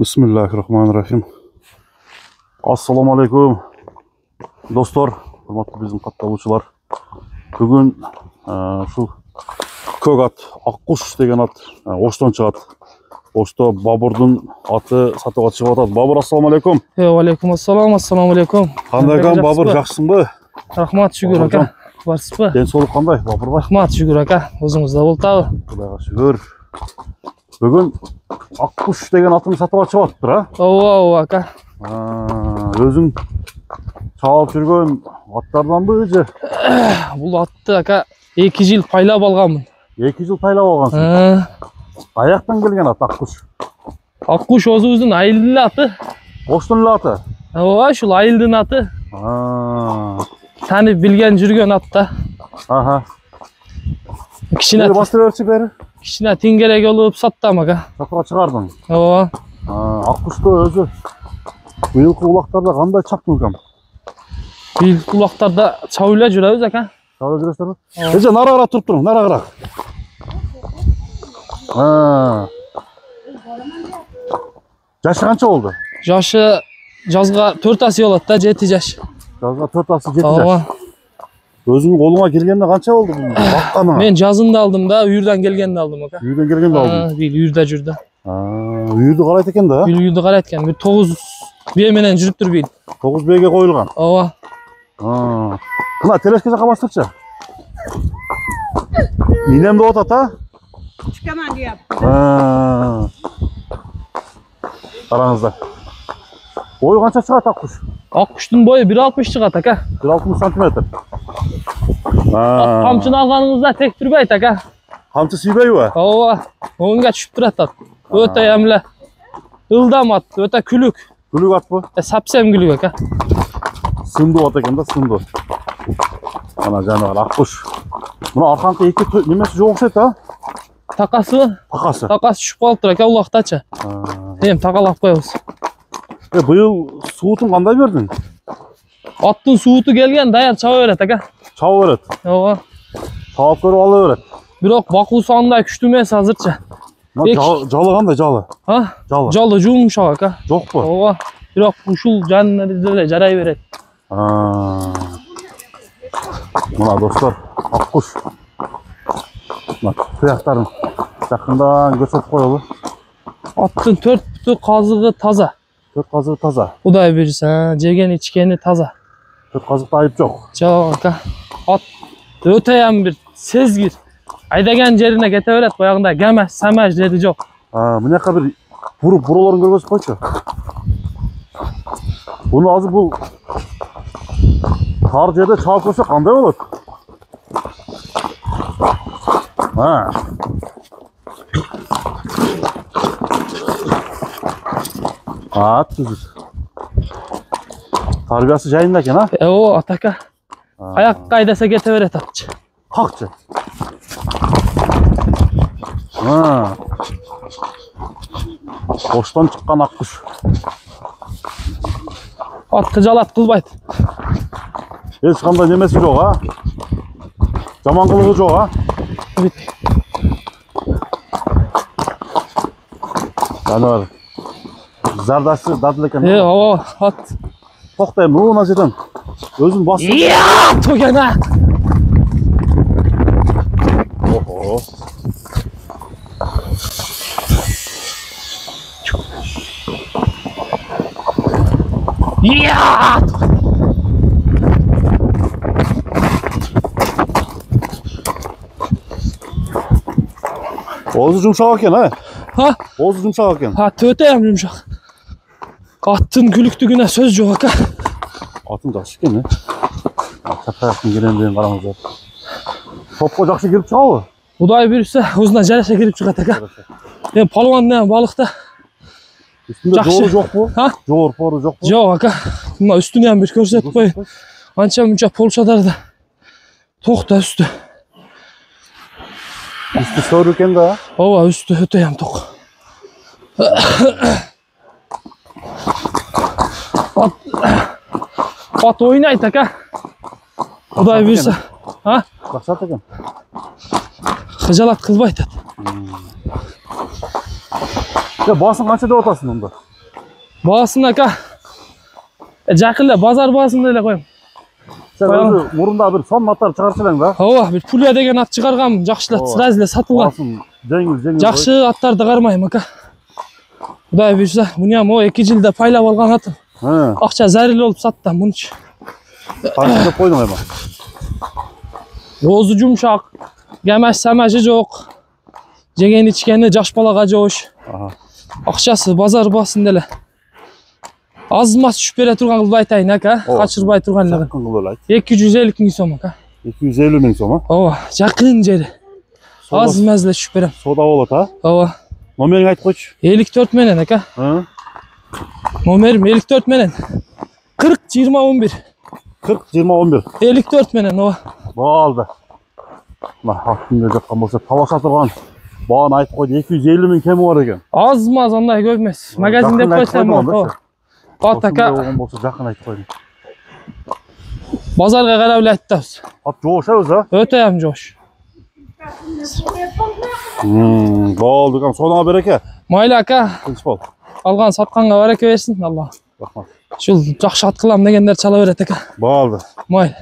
Bismillahirrahmanirrahim. Assalamu alaikum. Dostlar, hurmatlı bizim kattavучылар. Бүгін şu көк ат, аққұш деген ат Оштан шығады. Ошто Бабурдың аты сатуға шығып атады. Бабур, ассаламу алейкум. Алейкум ассалам, ассаламу алейкум. Қандай екен Бабур, жақсың ба? Рахмат, шүгір ака. Барсыз ба? Денсаулық қандай, Бабур ба? Рахмат, шүгір ака. Өзіңізде бол тағы. Құдайға шүгір. Бүгін аққұш деген атың сатуға шығып атыр, а? Ау ака. Өзің чалып жүрген аттардан ба өзі? Бұл атты ака 2 жыл пайлап алғанмын. 2 жыл пайлап алғансың. Аяқтан келген ат аққұш. Аққұш өзіміздің айылдың аты. Оштың аты? Ау, шул айылдың аты. Тәні білген жүрген атта. Аха. Кішіне бастыр өрші бәрі? Кішіне теңгерек олып саттам ака. Сатуға шығардың? Ау. Аққұшты өзі биылғы улақтарда қандай чаптың кәм? Биылғы улақтарда чауыла жүрәбіз ака. Чауыла жүресіздер ме? Ece нара қарап тұрып тұрың, нара қарап. Жашы қанша болды? Жашы жазға 4 асы болады да, 7 жаш. Жазға 4 асы 7 жаш. Өзің қолыңа келгенде қанша болды бұл? Баққаны? Мен жазында алдым да, үйірден келгенде алдым ака. Үйірден келгенде алдым? Үйірде жүрді. Үйірді қарайт екен да? Үйірді қарайт екен. 9 бейменен жүріп тұр бейді. 9 бейге қойылған? Ова. Мына телеске жаққа бастыршы. Минемді отат, а? Çıkamam diye yaptım. Aranızda. Boyu kaça çıkart аққұш? Аққұштың бойы 1,60 шығады ака. 1,60 сантиметр. Қамшыны алғаныңызда тек тұрбайды ака. Қамшы сүйбей бе? Ова. Оңға түшіп тұрады. Өте әмлі. Ылдам ат, өте күлік. Күлік ат бұл? Сапсем күлік ака. Сынды ат екен да, сынды. Ана жаңағы аққұш. Мұна арқанқы екі немесі жоқ ұқсайды, а? Тақасы? Тақасы. Тақасы түшіп қалып тұр ака, ұлақтача. Тақалап қойыз. Бұйыл суытын қандай бердің? Аттың суыты келген, даяр чаба береді ака. Чаба береді? Ова. Чабап көріп ала береді? Бірақ бақылу сағындай күшті емес азырча. Жалы қандай жалы? Жалы? Жалы жұмшақ ака. Жоқ па? Ова. Бірақ ұшыл жанына жарай береді. Мұна достар, аққұш. Тұяқтарын жақындан көрсетіп қойылы. Аттың 4 бұты қазығы таза. 4 қазығы таза? Құдай берсін, жеген ішкені таза. 4 қазықта айып жоқ? Жоқ ака. Ат өте бір сезгір. Айдаған жеріне кете береді, баяғында гәмәш, сәмәш деді жоқ. Міне бір бұрыларын көргөзіп қойшы. Бұны азыр бұл тар жерде чабып көрсе қандай болады? Түзік. Тарбиясы жайында екен, а? О, атака. Аяқ қайдаса кете береді атчы. Қақчы? Оштан шыққан аққұш. Атты жалат қылбайды. Ешқандай немесі жоқ, а? Жаман қылығы жоқ, а? Жануар. Зардасы дадыл екен. Ова, ат. Тоқтайым, мұна жерден. Өзің басын. Төгена! Охо. Oğuzı жұмшақ екен, а? Oğuzı жұмшақ екен. Төте жұмшақ. Аттың күліктігіне сөз жоқ ака. Атын жақсы екен, Тапаяқтың келемдеген қараңыздар. Топқа жақсы келіп шығалы? Құдай берсе, өзіне жараша келіп шығады ака. Палуаннан балықта. Үстінде жоғыры жоқ бұл? Жоғыр поры жоқ бұл? Жоқ ака. Мұна үстінен бір көрсетіп қой. Анша-мұнша полшадарда. Тоқта үсті. Üstü sörüken de. Ova üstü öteyem tok. At oynaydı aka. Құдай берсе. Рұқсат екен. Хыжалат қылбайды. Басың қанша деп отасың онда? Bağısın aka. Jakile bazar bağısında ele koyayım. Sen özü murunda bir son atlar çıkarsaydın da. Ova bir pulya degen at çıkargam, jakşılat sırayla satılgan. Olsun, jengil. Jakşı attарды кармайм aka. Kuday buyursa, bunu ham o 2 жылda paylap algan atım. He. Akça zaril olup sattım bunu. Kaçta koydun ama. Oğuzu jumşak, gemeş semeci jok. Jegen içkeni jaş balaga joş. Aha. Akçası bazar basın dele. Azmaz düşüp bere turgan kılbay aytayın aka. Kaçırbay turganlığın. Sakın kıl öyle. 250 000 so'm aka. 250 bin soma. Ova, jakın jeri. Az mezle düşüp berem. Soda olat ha. Ova. Nomerini ayt koç. 54 menen aka. Hı? Nomerim 54 menen. 40 20 11. 40 20 11. 54 menen ova. Bağaldı. Nah, hakkında jakkan bolsa tava satılgan. Bağını ayt koydu. 250 bin kemi var eken. Azmaz onday köpmez. Magazinde koysam bolot. At aka. Olsun bolsa jakın ayt koydu. Bazarga qarab ayttabız. At joş ha özü. Öte ham joş. Bağaldı kan. Sona bereke. Mayli aka. Kılıç bol. Algan satqanга baraka bersin Allah. Rahmat. Şul jakşı at kılam degenler çala beret aka. Bağaldı. Mayli.